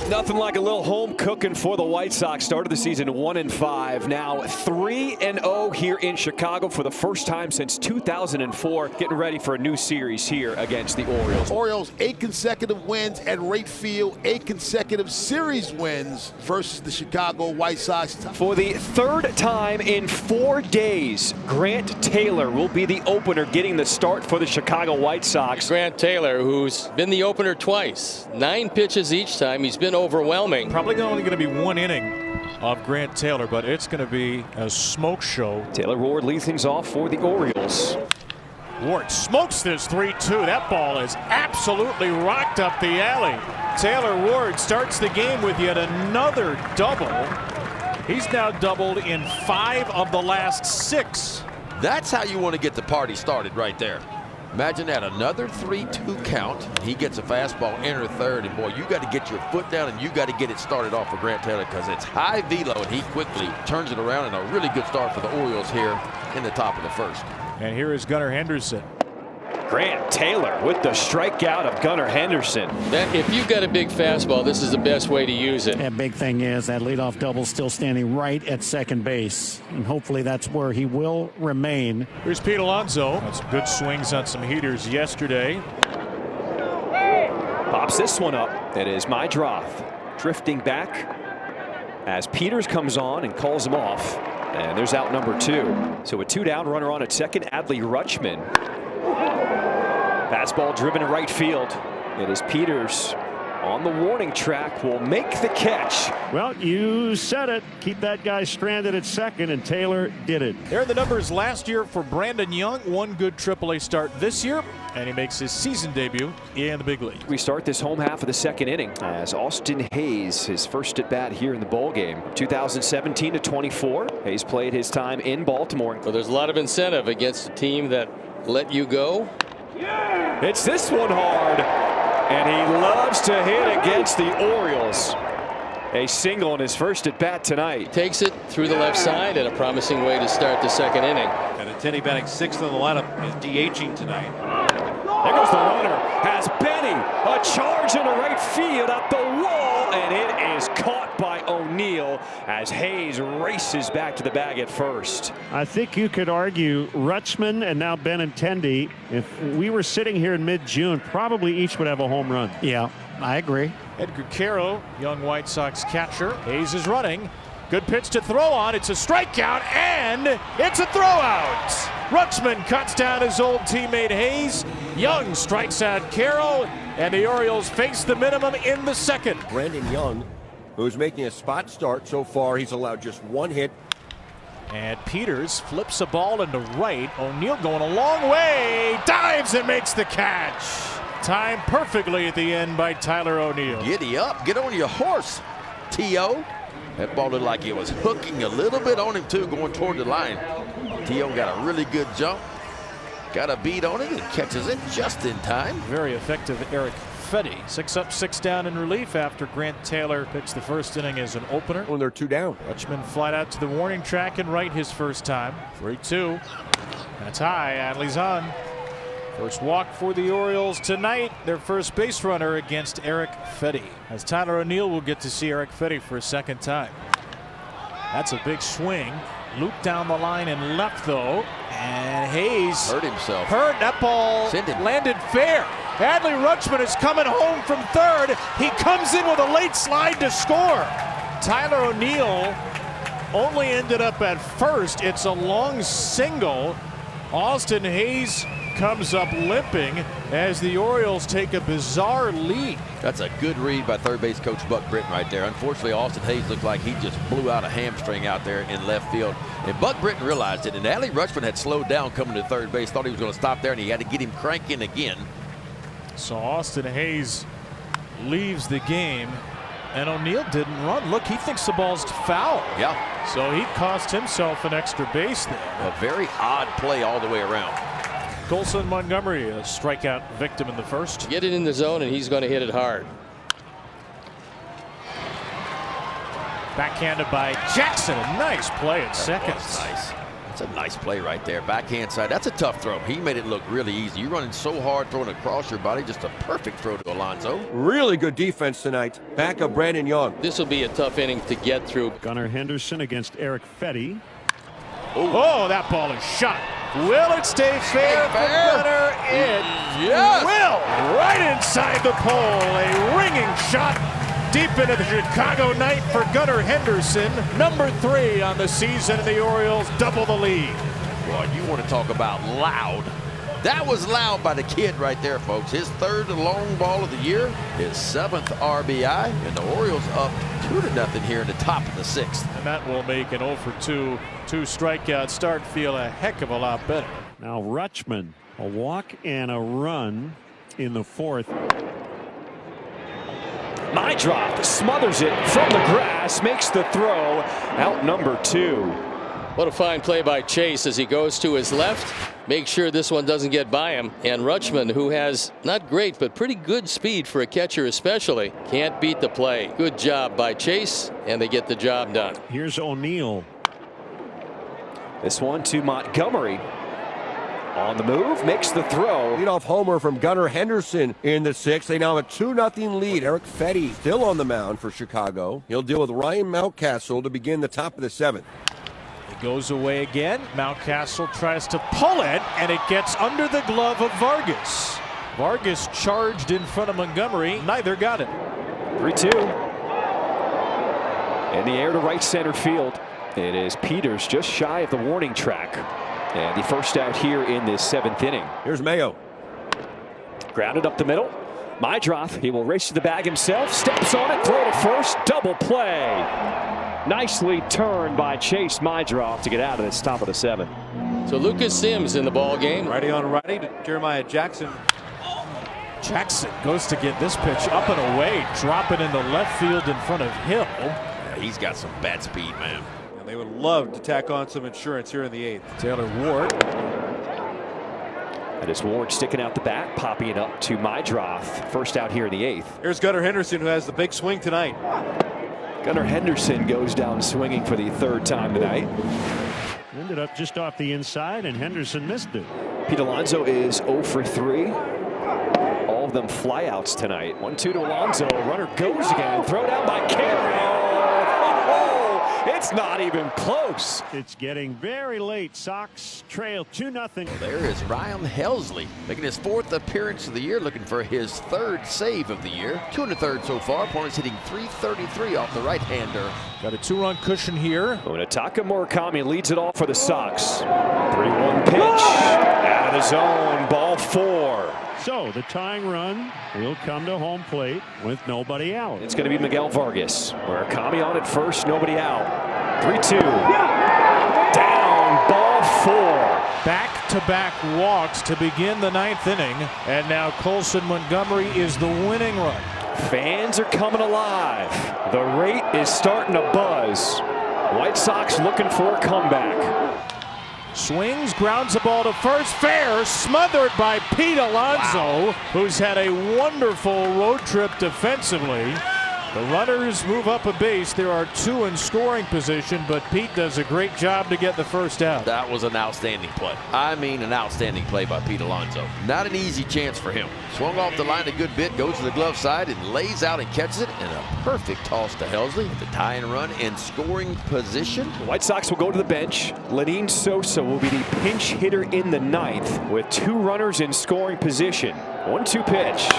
Nothing like a little home cooking for the White Sox. Started the season 1-5. Now 3-0 here in Chicago for the first time since 2004. Getting ready for a new series here against the Orioles. Orioles 8 consecutive wins at Wright Field, 8 consecutive series wins versus the Chicago White Sox. For the third time in 4 days, Grant Taylor will be the opener, getting the start for the Chicago White Sox. Grant Taylor, who's been the opener twice, 9 pitches each time. He's been overwhelming. Probably only going to be 1 inning of Grant Taylor, but it's going to be a smoke show. Taylor Ward leads things off for the Orioles. Ward smokes this 3-2. That ball is absolutely rocked up the alley. Taylor Ward starts the game with yet another double. He's now doubled in 5 of the last 6. That's how you want to get the party started right there. Imagine that, another 3-2 count. He gets a fastball, enter third, and boy, you got to get your foot down and you got to get it started off for Grant Taylor because it's high velo and he quickly turns it around, and a really good start for the Orioles here in the top of the first. And here is Gunnar Henderson. Grant Taylor with the strikeout of Gunnar Henderson. If you've got a big fastball, this is the best way to use it. That big thing is that leadoff double still standing right at second base, and hopefully that's where he will remain. Here's Pete Alonso. Had some good swings on some heaters yesterday. Pops this one up. It is Mydroth drifting back as Peters comes on and calls him off. And there's out number 2. So a 2 down, runner on at second, Adley Rutschman. Fastball driven to right field. It is Peters on the warning track, will make the catch. Well, you said it. Keep that guy stranded at second, and Taylor did it. There are the numbers last year for Brandon Young. 1 good AAA start this year, and he makes his season debut in the big league. We start this home half of the second inning as Austin Hayes, his first at bat here in the ball game. 2017 to 24. Hayes played his time in Baltimore. Well, there's a lot of incentive against a team that let you go. It's this one hard, and he loves to hit against the Orioles. A single in his first at bat tonight. Takes it through the left side, and a promising way to start the second inning. Benintendi batting 6th in the lineup is DHing tonight. There goes the runner. Has Benny a charge into right field at the wall, and it is caught by O'Neill as Hayes races back to the bag at first. I think you could argue Rutschman and now Benintendi, if we were sitting here in mid-June, probably each would have a home run. Yeah, I agree. Edgar Caro, young White Sox catcher. Hayes is running. Good pitch to throw on. It's a strikeout, and it's a throwout. Rutschman cuts down his old teammate Hayes. Young strikes out Caro, and the Orioles face the minimum in the second. Brandon Young, who's making a spot start so far, he's allowed just 1 hit. And Peters flips a ball into right. O'Neill going a long way, dives and makes the catch. Timed perfectly at the end by Tyler O'Neill. Giddy up, get on your horse, T.O. That ball looked like it was hooking a little bit on him too, going toward the line. T.O. got a really good jump, got a beat on it, and catches it just in time. Very effective Erick Fedde. 6 up, 6 down in relief after Grant Taylor pitched the first inning as an opener. When they're 2 down. Rutschman flied out to the warning track and right his first time. 3-2. That's high. Adley's on. First walk for the Orioles tonight. Their first base runner against Erick Fedde. As Tyler O'Neill will get to see Erick Fedde for a second time. That's a big swing. Looped down the line and left though. And Hayes Hurt himself. That ball landed fair. Adley Rutschman is coming home from third. He comes in with a late slide to score. Tyler O'Neill only ended up at first. It's a long single. Austin Hayes comes up limping as the Orioles take a bizarre lead. That's a good read by third base coach Buck Britton right there. Unfortunately, Austin Hayes looked like he just blew out a hamstring out there in left field. And Buck Britton realized it, and Adley Rutschman had slowed down coming to third base, thought he was going to stop there, and he had to get him cranking again. So Austin Hayes leaves the game, and O'Neill didn't run. Look, he thinks the ball's foul. Yeah. So he cost himself an extra base there. A very odd play all the way around. Colson Montgomery, a strikeout victim in the first. Get it in the zone, and he's going to hit it hard. Backhanded by Jackson. A nice play at second. Nice. That's a nice play right there. Backhand side. That's a tough throw. He made it look really easy. You're running so hard, throwing across your body. Just a perfect throw to Alonso. Really good defense tonight. Back of Brandon Young. This will be a tough inning to get through. Gunnar Henderson against Erick Fedde. Oh, that ball is shot. Will it stay fair for Gunnar? It will. Right inside the pole. A ringing shot deep into the Chicago night for Gunnar Henderson. Number 3 on the season, and the Orioles double the lead. Boy, you want to talk about loud. That was loud by the kid right there, folks. His 3rd long ball of the year, his 7th RBI, and the Orioles up 2-0 here in the top of the 6th. And that will make an 0-for-2 2-strikeout start feel a heck of a lot better. Now Rutschman, a walk and a run in the 4th. Mydroth smothers it from the grass, makes the throw, out number 2. What a fine play by Chase as he goes to his left. Make sure this one doesn't get by him. And Rutschman, who has not great but pretty good speed for a catcher especially, can't beat the play. Good job by Chase, and they get the job done. Here's O'Neill. This one to Montgomery. On the move, makes the throw. Leadoff homer from Gunnar Henderson in the 6th. They now have a 2-0 lead. Erick Fedde still on the mound for Chicago. He'll deal with Ryan Mountcastle to begin the top of the 7th. It goes away again. Mountcastle tries to pull it, and it gets under the glove of Vargas. Vargas charged in front of Montgomery. Neither got it. 3-2. In the air to right center field. It is Peters just shy of the warning track. And the first out here in this 7th inning. Here's Mayo. Grounded up the middle. Mydroth, he will race to the bag himself. Steps on it, throw to first. Double play. Nicely turned by Chase Mydroth to get out of this top of the 7th. So Lucas Sims in the ball game. Righty on righty to Jeremiah Jackson. Jackson goes to get this pitch up and away. Drop it into left field in front of Hill. Yeah, he's got some bat speed, man. They would love to tack on some insurance here in the 8th. Taylor Ward. That is Ward sticking out the bat, popping it up to Mydroth. First out here in the 8th. Here's Gunnar Henderson, who has the big swing tonight. Gunnar Henderson goes down swinging for the 3rd time tonight. Ended up just off the inside, and Henderson missed it. Pete Alonso is 0 for 3. All of them flyouts tonight. 1-2 to Alonso. Runner goes again. Throw down by Carroll. It's not even close. It's getting very late. Sox trail 2-0. There is Ryan Helsley making his 4th appearance of the year, looking for his 3rd save of the year. 2 1/3 so far. Opponent's hitting .333 off the right-hander. Got a 2-run cushion here. Unataka Murakami leads it off for the Sox. 3-1 pitch. Out of the zone. Ball 4. So the tying run will come to home plate with nobody out. It's going to be Miguel Vargas. Murakami on at first, nobody out. 3-2. Down, ball 4. Back-to-back walks to begin the 9th inning. And now Colson Montgomery is the winning run. Fans are coming alive. The rate is starting to buzz. White Sox looking for a comeback. Swings, grounds the ball to first, fair, smothered by Pete Alonso, who's had a wonderful road trip defensively. The runners move up a base. There are 2 in scoring position, but Pete does a great job to get the first out. That was an outstanding play. I mean, an outstanding play by Pete Alonso. Not an easy chance for him. Swung off the line a good bit, goes to the glove side and lays out and catches it, and a perfect toss to Helsley. The tie and run in scoring position. The White Sox will go to the bench. Lenyn Sosa will be the pinch hitter in the 9th with 2 runners in scoring position. 1-2 pitch.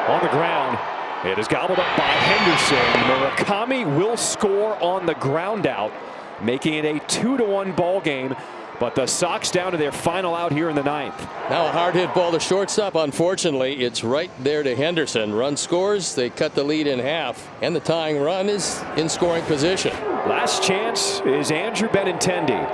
On the ground. It is gobbled up by Henderson. Murakami will score on the ground out, making it a 2-1 ball game. But the Sox down to their final out here in the 9th. Now a hard hit ball to shortstop. Unfortunately, it's right there to Henderson. Run scores. They cut the lead in half. And the tying run is in scoring position. Last chance is Andrew Benintendi.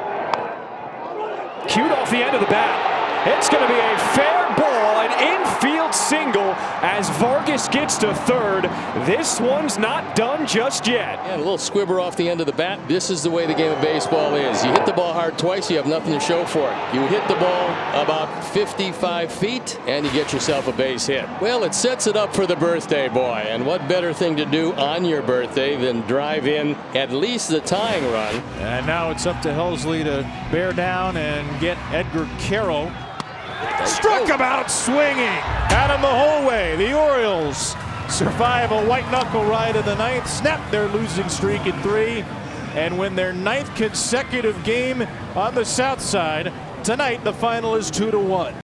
Cued off the end of the bat. It's going to be a fair ball, An infield single as Vargas gets to third. This one's not done just yet. And a little squibber off the end of the bat. This is the way the game of baseball is. You hit the ball hard twice, you have nothing to show for it. You hit the ball about 55 feet, and you get yourself a base hit. Well, it sets it up for the birthday boy. And what better thing to do on your birthday than drive in at least the tying run. And now it's up to Helsley to bear down and get Edgar Carroll. Struck him out swinging. Got him the whole way. The Orioles survive a white knuckle ride in the ninth, snap their losing streak in 3, and win their 9th consecutive game on the South Side. Tonight, the final is 2-1.